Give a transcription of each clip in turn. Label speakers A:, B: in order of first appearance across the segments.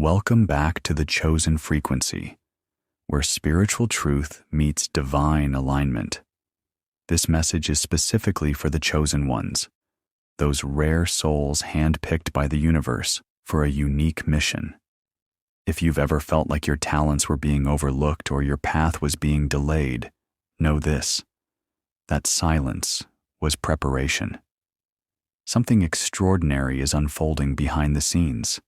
A: Welcome back to the chosen frequency, where spiritual truth meets divine alignment. This message is specifically for the chosen ones, those rare souls handpicked by the universe for a unique mission. If you've ever felt like your talents were being overlooked or your path was being delayed, know this: that silence was preparation. Something extraordinary is unfolding behind the scenes.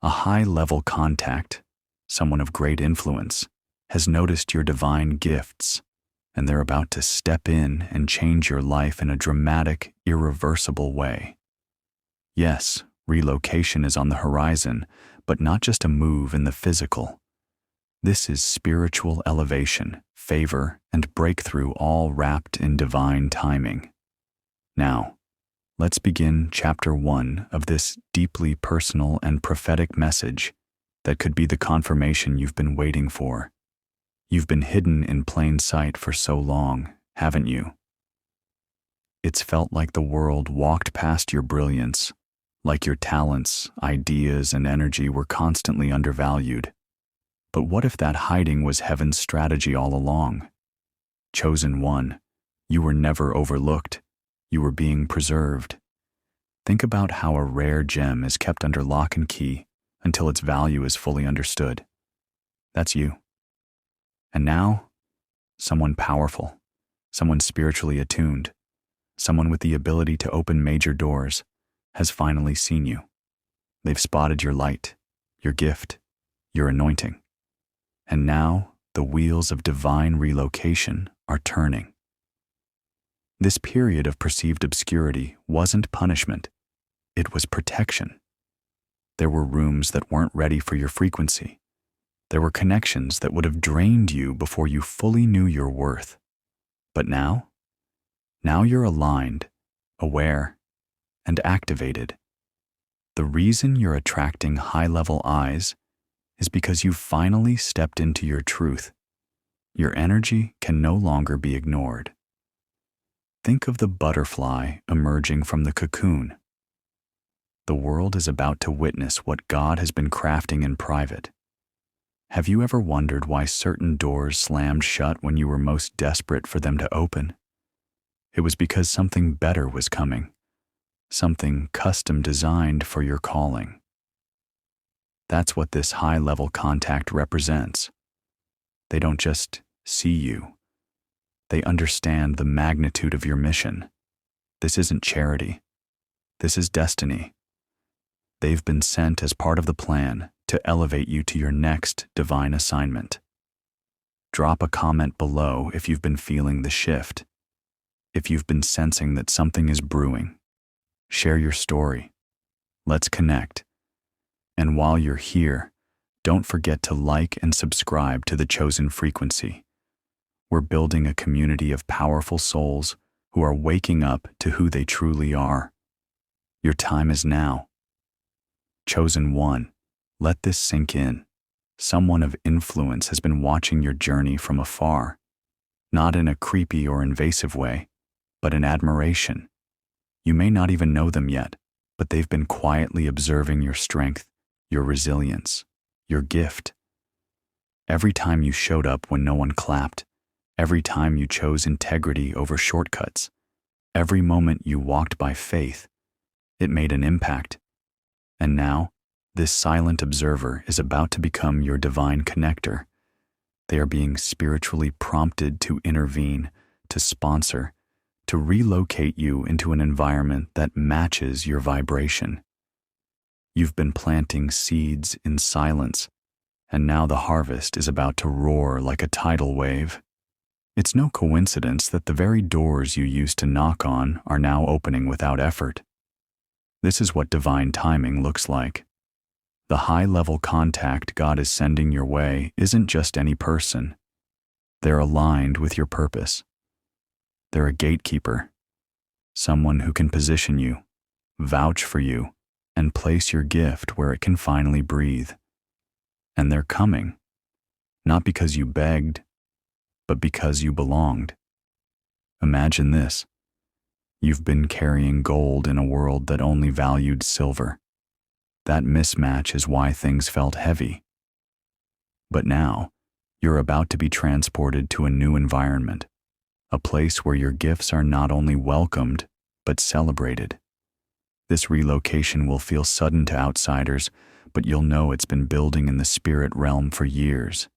A: A high-level contact, someone of great influence, has noticed your divine gifts, and they're about to step in and change your life in a dramatic, irreversible way. Yes, relocation is on the horizon, but not just a move in the physical. This is spiritual elevation, favor, and breakthrough, all wrapped in divine timing. Now, let's begin Chapter 1 of this deeply personal and prophetic message that could be the confirmation you've been waiting for. You've been hidden in plain sight for so long, haven't you? It's felt like the world walked past your brilliance, like your talents, ideas, and energy were constantly undervalued. But what if that hiding was heaven's strategy all along? Chosen one, you were never overlooked. You were being preserved. Think about how a rare gem is kept under lock and key until its value is fully understood. That's you. And now, someone powerful, someone spiritually attuned, someone with the ability to open major doors, has finally seen you. They've spotted your light, your gift, your anointing. And now, the wheels of divine relocation are turning. This period of perceived obscurity wasn't punishment, it was protection. There were rooms that weren't ready for your frequency. There were connections that would have drained you before you fully knew your worth. But now you're aligned, aware, and activated. The reason you're attracting high-level eyes is because you've finally stepped into your truth. Your energy can no longer be ignored. Think of the butterfly emerging from the cocoon. The world is about to witness what God has been crafting in private. Have you ever wondered why certain doors slammed shut when you were most desperate for them to open? It was because something better was coming, something custom designed for your calling. That's what this high-level contact represents. They don't just see you. They understand the magnitude of your mission. This isn't charity. This is destiny. They've been sent as part of the plan to elevate you to your next divine assignment. Drop a comment below if you've been feeling the shift, if you've been sensing that something is brewing. Share your story. Let's connect. And while you're here, don't forget to like and subscribe to the Chosen Frequency. We're building a community of powerful souls who are waking up to who they truly are. Your time is now. Chosen one, let this sink in. Someone of influence has been watching your journey from afar, not in a creepy or invasive way, but in admiration. You may not even know them yet, but they've been quietly observing your strength, your resilience, your gift. Every time you showed up when no one clapped, every time you chose integrity over shortcuts, every moment you walked by faith, it made an impact. And now, this silent observer is about to become your divine connector. They are being spiritually prompted to intervene, to sponsor, to relocate you into an environment that matches your vibration. You've been planting seeds in silence, and now the harvest is about to roar like a tidal wave. It's no coincidence that the very doors you used to knock on are now opening without effort. This is what divine timing looks like. The high-level contact God is sending your way isn't just any person. They're aligned with your purpose. They're a gatekeeper, someone who can position you, vouch for you, and place your gift where it can finally breathe. And they're coming, not because you begged, but because you belonged. Imagine this. You've been carrying gold in a world that only valued silver. That mismatch is why things felt heavy. But now, you're about to be transported to a new environment, a place where your gifts are not only welcomed, but celebrated. This relocation will feel sudden to outsiders, but you'll know it's been building in the spirit realm for years.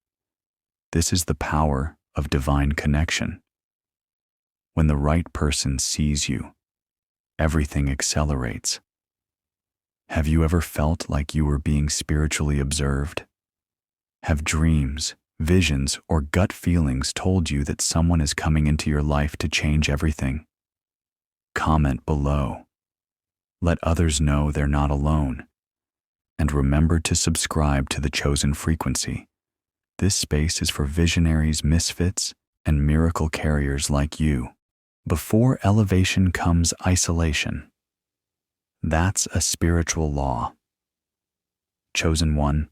A: This is the power of divine connection. When the right person sees you, everything accelerates. Have you ever felt like you were being spiritually observed? Have dreams, visions, or gut feelings told you that someone is coming into your life to change everything? Comment below. Let others know they're not alone. And remember to subscribe to the Chosen Frequency. This space is for visionaries, misfits, and miracle carriers like you. Before elevation comes isolation. That's a spiritual law. Chosen One,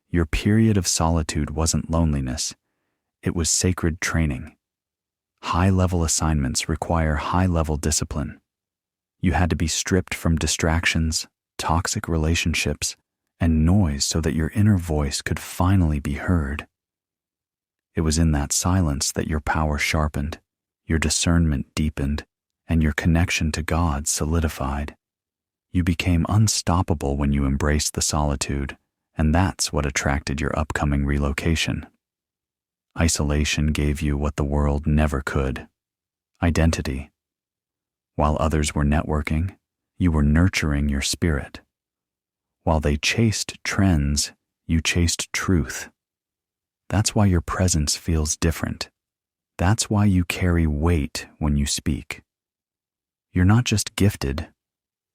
A: your period of solitude wasn't loneliness. It was sacred training. High-level assignments require high-level discipline. You had to be stripped from distractions, toxic relationships, and noise so that your inner voice could finally be heard. It was in that silence that your power sharpened, your discernment deepened, and your connection to God solidified. You became unstoppable when you embraced the solitude, and that's what attracted your upcoming relocation. Isolation gave you what the world never could: identity. While others were networking, you were nurturing your spirit. While they chased trends, you chased truth. That's why your presence feels different. That's why you carry weight when you speak. You're not just gifted,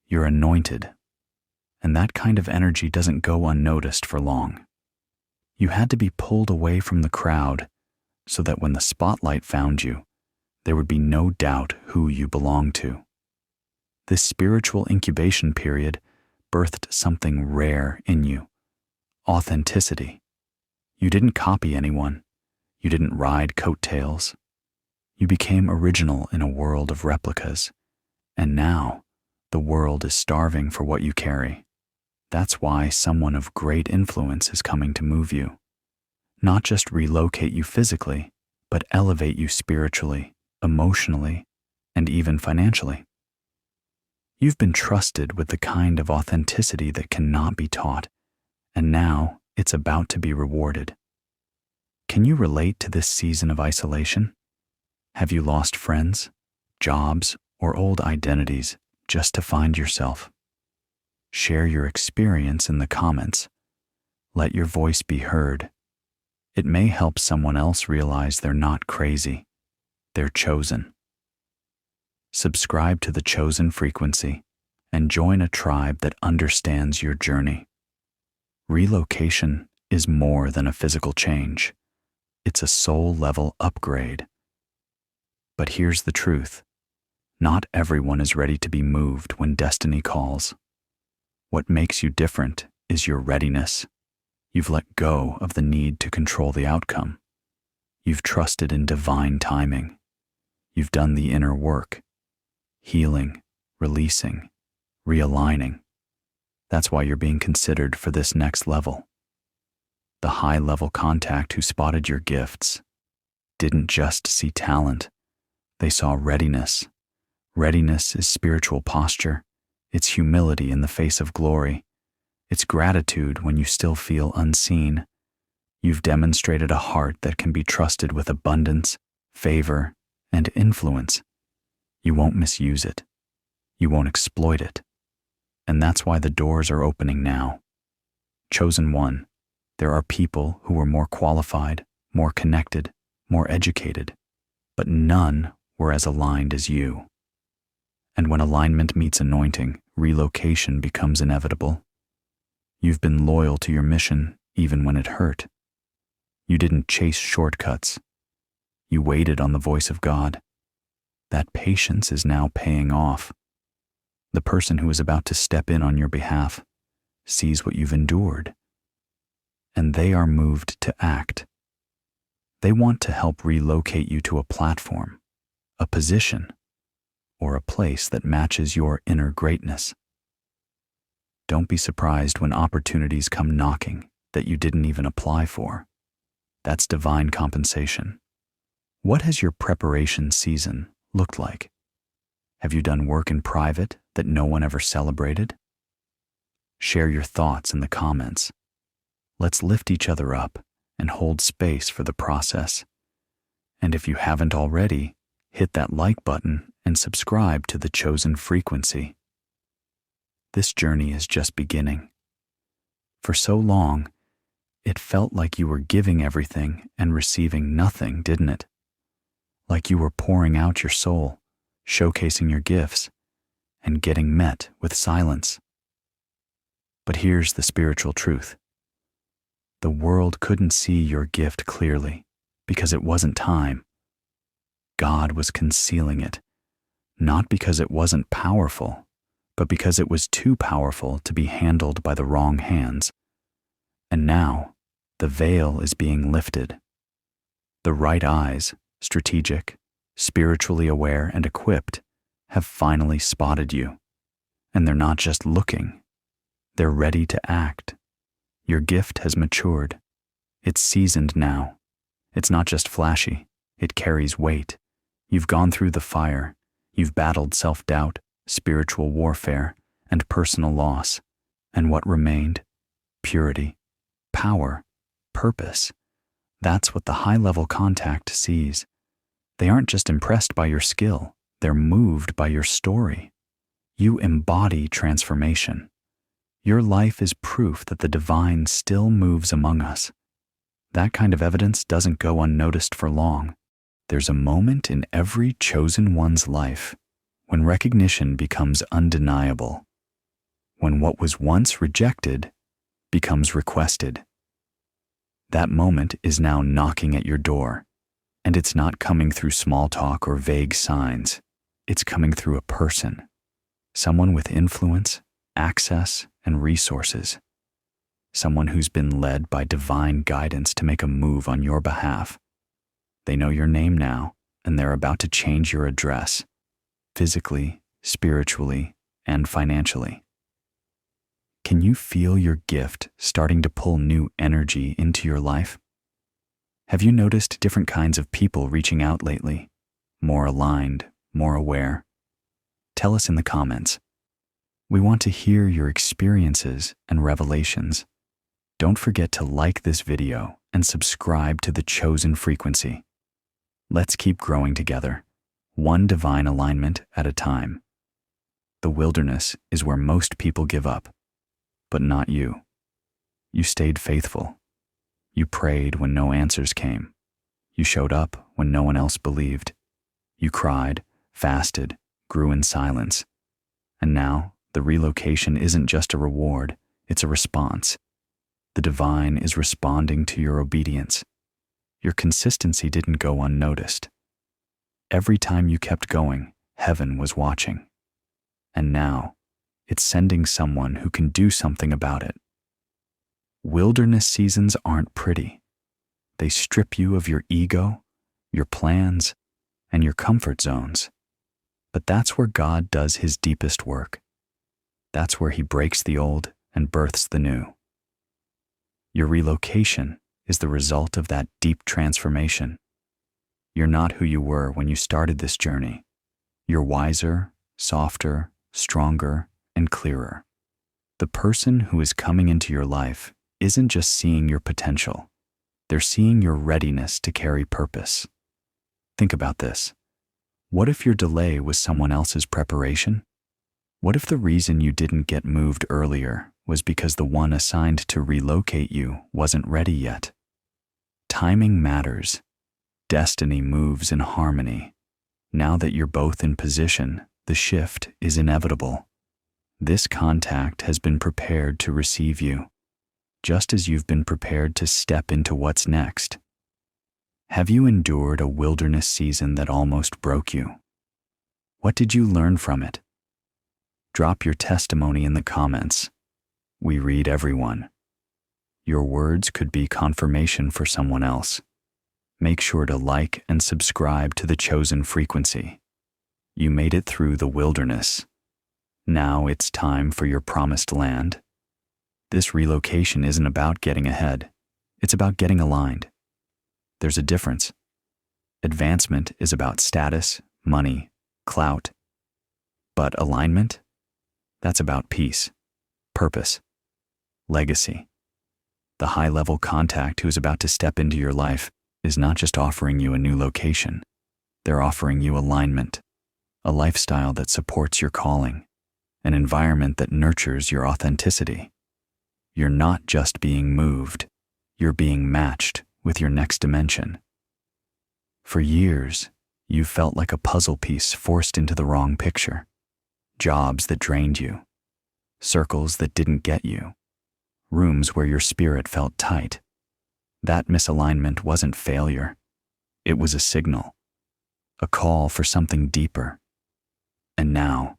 A: you're anointed. And that kind of energy doesn't go unnoticed for long. You had to be pulled away from the crowd so that when the spotlight found you, there would be no doubt who you belonged to. This spiritual incubation period birthed something rare in you: authenticity. You didn't copy anyone. You didn't ride coattails. You became original in a world of replicas. And now, the world is starving for what you carry. That's why someone of great influence is coming to move you. Not just relocate you physically, but elevate you spiritually, emotionally, and even financially. You've been trusted with the kind of authenticity that cannot be taught, and now it's about to be rewarded. Can you relate to this season of isolation? Have you lost friends, jobs, or old identities just to find yourself? Share your experience in the comments. Let your voice be heard. It may help someone else realize they're not crazy. They're chosen. Subscribe to the Chosen Frequency and join a tribe that understands your journey. Relocation is more than a physical change. It's a soul-level upgrade. But here's the truth. Not everyone is ready to be moved when destiny calls. What makes you different is your readiness. You've let go of the need to control the outcome. You've trusted in divine timing. You've done the inner work, healing, releasing, realigning. That's why you're being considered for this next level. The high-level contact who spotted your gifts didn't just see talent. They saw readiness. Readiness is spiritual posture. It's humility in the face of glory. It's gratitude when you still feel unseen. You've demonstrated a heart that can be trusted with abundance, favor, and influence. You won't misuse it. You won't exploit it. And that's why the doors are opening now. Chosen One, there are people who are more qualified, more connected, more educated, but none were as aligned as you. And when alignment meets anointing, relocation becomes inevitable. You've been loyal to your mission even when it hurt. You didn't chase shortcuts. You waited on the voice of God. That patience is now paying off. The person who is about to step in on your behalf sees what you've endured, and they are moved to act. They want to help relocate you to a platform, a position, or a place that matches your inner greatness. Don't be surprised when opportunities come knocking that you didn't even apply for. That's divine compensation. What has your preparation season looked like? Have you done work in private that no one ever celebrated? Share your thoughts in the comments. Let's lift each other up and hold space for the process. And if you haven't already, hit that like button and subscribe to the chosen frequency. This journey is just beginning. For so long, it felt like you were giving everything and receiving nothing, didn't it? Like you were pouring out your soul, showcasing your gifts, and getting met with silence. But here's the spiritual truth. The world couldn't see your gift clearly because it wasn't time. God was concealing it, not because it wasn't powerful, but because it was too powerful to be handled by the wrong hands. And now, the veil is being lifted. The right eyes, strategic, spiritually aware, and equipped, have finally spotted you. And they're not just looking. They're ready to act. Your gift has matured. It's seasoned now. It's not just flashy. It carries weight. You've gone through the fire. You've battled self-doubt, spiritual warfare, and personal loss. And what remained? Purity, power, purpose. That's what the high-level contact sees. They aren't just impressed by your skill. They're moved by your story. You embody transformation. Your life is proof that the divine still moves among us. That kind of evidence doesn't go unnoticed for long. There's a moment in every chosen one's life when recognition becomes undeniable, when what was once rejected becomes requested. That moment is now knocking at your door, and it's not coming through small talk or vague signs. It's coming through a person, someone with influence, access, and resources, someone who's been led by divine guidance to make a move on your behalf. They know your name now, and they're about to change your address, physically, spiritually, and financially. Can you feel your gift starting to pull new energy into your life? Have you noticed different kinds of people reaching out lately? More aligned, more aware? Tell us in the comments. We want to hear your experiences and revelations. Don't forget to like this video and subscribe to the chosen frequency. Let's keep growing together, one divine alignment at a time. The wilderness is where most people give up, but not you. You stayed faithful. You prayed when no answers came. You showed up when no one else believed. You cried, fasted, grew in silence. And now, the relocation isn't just a reward, it's a response. The divine is responding to your obedience. Your consistency didn't go unnoticed. Every time you kept going, heaven was watching. And now, it's sending someone who can do something about it. Wilderness seasons aren't pretty. They strip you of your ego, your plans, and your comfort zones. But that's where God does his deepest work. That's where he breaks the old and births the new. Your relocation is the result of that deep transformation. You're not who you were when you started this journey. You're wiser, softer, stronger, and clearer. The person who is coming into your life isn't just seeing your potential. They're seeing your readiness to carry purpose. Think about this. What if your delay was someone else's preparation? What if the reason you didn't get moved earlier was because the one assigned to relocate you wasn't ready yet? Timing matters. Destiny moves in harmony. Now that you're both in position, the shift is inevitable. This contact has been prepared to receive you, just as you've been prepared to step into what's next. Have you endured a wilderness season that almost broke you? What did you learn from it? Drop your testimony in the comments. We read everyone. Your words could be confirmation for someone else. Make sure to like and subscribe to the chosen frequency. You made it through the wilderness. Now it's time for your promised land. This relocation isn't about getting ahead. It's about getting aligned. There's a difference. Advancement is about status, money, clout. But alignment? That's about peace, purpose, legacy. The high-level contact who's about to step into your life is not just offering you a new location. They're offering you alignment, a lifestyle that supports your calling, an environment that nurtures your authenticity. You're not just being moved, you're being matched with your next dimension. For years, you've felt like a puzzle piece forced into the wrong picture. Jobs that drained you, circles that didn't get you, rooms where your spirit felt tight. That misalignment wasn't failure. It was a signal, a call for something deeper. And now,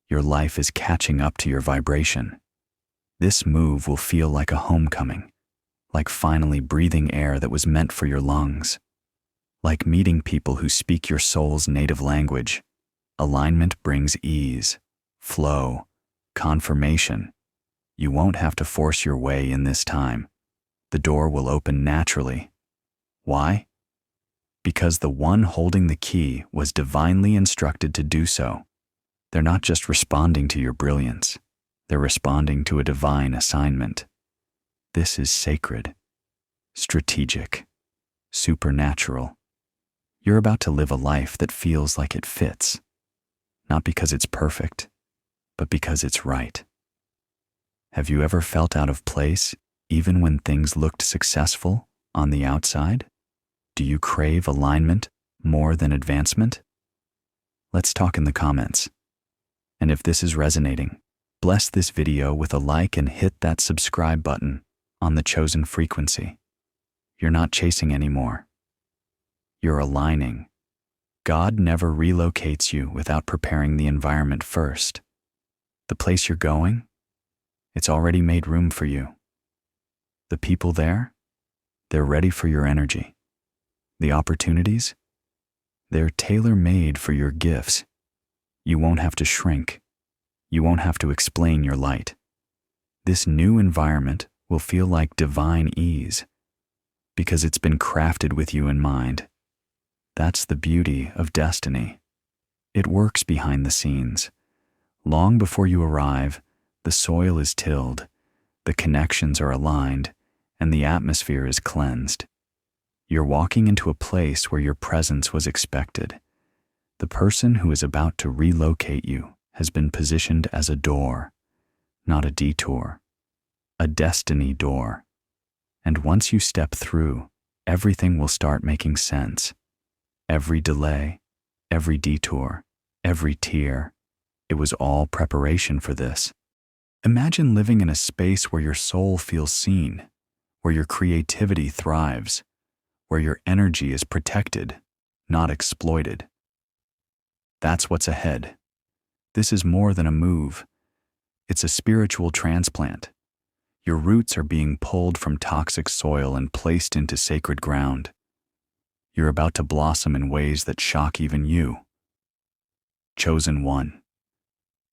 A: your life is catching up to your vibration. This move will feel like a homecoming, like finally breathing air that was meant for your lungs, like meeting people who speak your soul's native language. Alignment brings ease, flow, confirmation. You won't have to force your way in this time. The door will open naturally. Why? Because the one holding the key was divinely instructed to do so. They're not just responding to your brilliance. They're responding to a divine assignment. This is sacred, strategic, supernatural. You're about to live a life that feels like it fits, not because it's perfect, but because it's right. Have you ever felt out of place, even when things looked successful on the outside? Do you crave alignment more than advancement? Let's talk in the comments. And if this is resonating, bless this video with a like and hit that subscribe button on the chosen frequency. You're not chasing anymore. You're aligning. God never relocates you without preparing the environment first. The place you're going, it's already made room for you. The people there, they're ready for your energy. The opportunities, they're tailor-made for your gifts. You won't have to shrink. You won't have to explain your light. This new environment will feel like divine ease because it's been crafted with you in mind. That's the beauty of destiny. It works behind the scenes. Long before you arrive, the soil is tilled, the connections are aligned, and the atmosphere is cleansed. You're walking into a place where your presence was expected. The person who is about to relocate you has been positioned as a door, not a detour, a destiny door. And once you step through, everything will start making sense. Every delay, every detour, every tear, it was all preparation for this. Imagine living in a space where your soul feels seen, where your creativity thrives, where your energy is protected, not exploited. That's what's ahead. This is more than a move. It's a spiritual transplant. Your roots are being pulled from toxic soil and placed into sacred ground. You're about to blossom in ways that shock even you. Chosen one.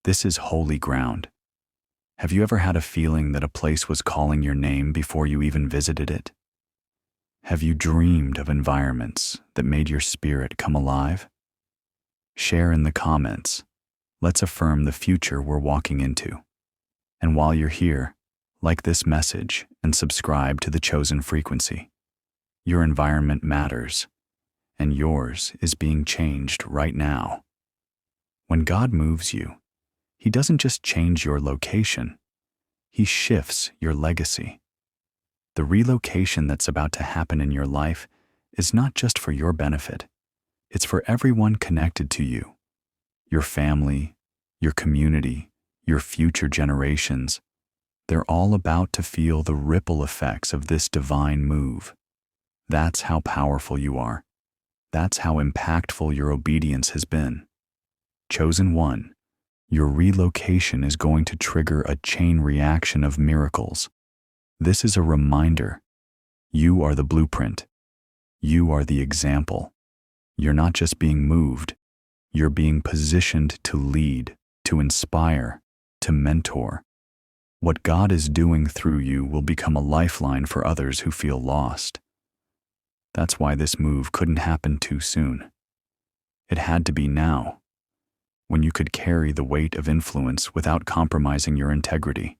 A: This is holy ground. Have you ever had a feeling that a place was calling your name before you even visited it? Have you dreamed of environments that made your spirit come alive? Share in the comments. Let's affirm the future we're walking into. And while you're here, like this message and subscribe to the chosen frequency. Your environment matters, and yours is being changed right now. When God moves you, He doesn't just change your location, He shifts your legacy. The relocation that's about to happen in your life is not just for your benefit, it's for everyone connected to you, your family, your community, your future generations. They're all about to feel the ripple effects of this divine move. That's how powerful you are. That's how impactful your obedience has been. Chosen one, your relocation is going to trigger a chain reaction of miracles. This is a reminder. You are the blueprint. You are the example. You're not just being moved. You're being positioned to lead, to inspire, to mentor. What God is doing through you will become a lifeline for others who feel lost. That's why this move couldn't happen too soon. It had to be now, when you could carry the weight of influence without compromising your integrity.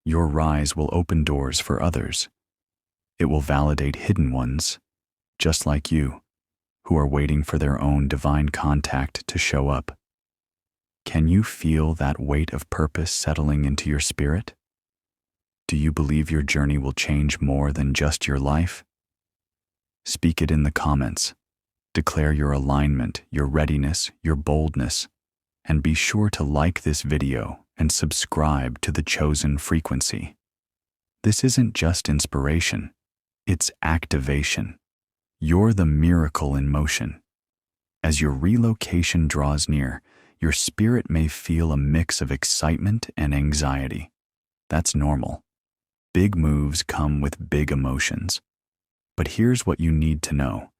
A: Your rise will open doors for others. It will validate hidden ones, just like you, who are waiting for their own divine contact to show up. Can you feel that weight of purpose settling into your spirit? Do you believe your journey will change more than just your life? Speak it in the comments. Declare your alignment, your readiness, your boldness, and be sure to like this video and subscribe to the chosen frequency. This isn't just inspiration, it's activation. You're the miracle in motion. As your relocation draws near, your spirit may feel a mix of excitement and anxiety. That's normal. Big moves come with big emotions. But here's what you need to know.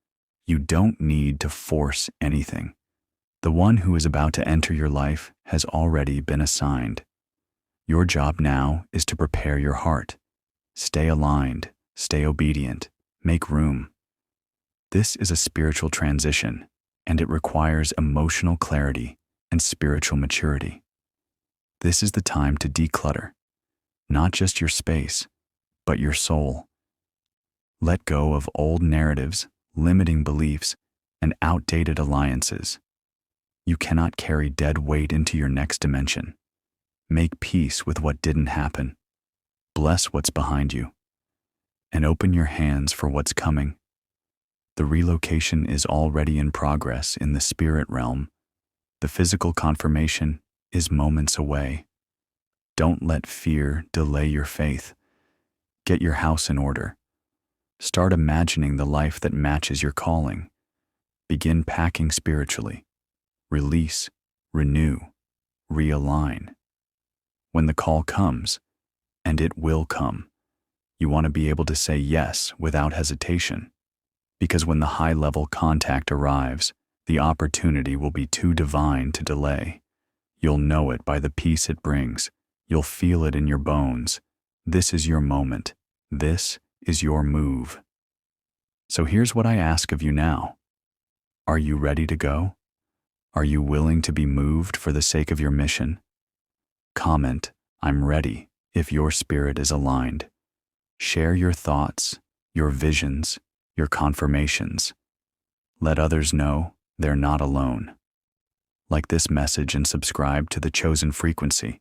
A: You don't need to force anything. The one who is about to enter your life has already been assigned. Your job now is to prepare your heart. Stay aligned, stay obedient, make room. This is a spiritual transition, and it requires emotional clarity and spiritual maturity. This is the time to declutter, not just your space, but your soul. Let go of old narratives, limiting beliefs, and outdated alliances. You cannot carry dead weight into your next dimension. Make peace with what didn't happen. Bless what's behind you, and open your hands for what's coming. The relocation is already in progress in the spirit realm. The physical confirmation is moments away. Don't let fear delay your faith. Get your house in order. Start imagining the life that matches your calling. Begin packing spiritually. Release, renew, realign. When the call comes, and it will come, you want to be able to say yes without hesitation. Because when the high-level contact arrives, the opportunity will be too divine to delay. You'll know it by the peace it brings. You'll feel it in your bones. This is your moment. This is your move. So here's what I ask of you now. Are you ready to go? Are you willing to be moved for the sake of your mission? Comment, "I'm ready," if your spirit is aligned. Share your thoughts, your visions, your confirmations. Let others know they're not alone. Like this message and subscribe to the chosen frequency,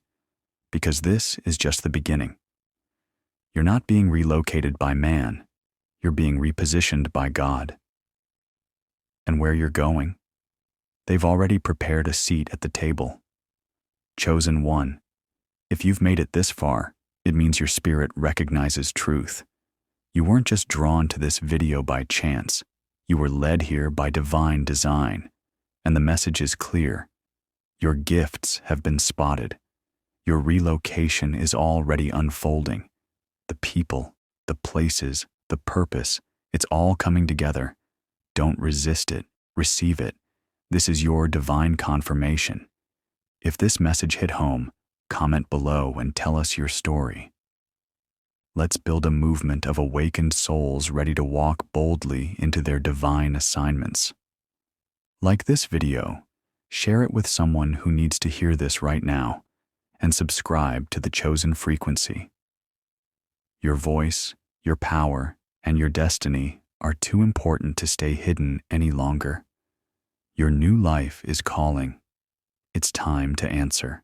A: because this is just the beginning. You're not being relocated by man, you're being repositioned by God. And where you're going, they've already prepared a seat at the table. Chosen one, if you've made it this far, it means your spirit recognizes truth. You weren't just drawn to this video by chance, you were led here by divine design. And the message is clear. Your gifts have been spotted. Your relocation is already unfolding. The people, the places, the purpose, it's all coming together. Don't resist it, receive it. This is your divine confirmation. If this message hit home, comment below and tell us your story. Let's build a movement of awakened souls ready to walk boldly into their divine assignments. Like this video, share it with someone who needs to hear this right now, and subscribe to the chosen frequency. Your voice, your power, and your destiny are too important to stay hidden any longer. Your new life is calling. It's time to answer.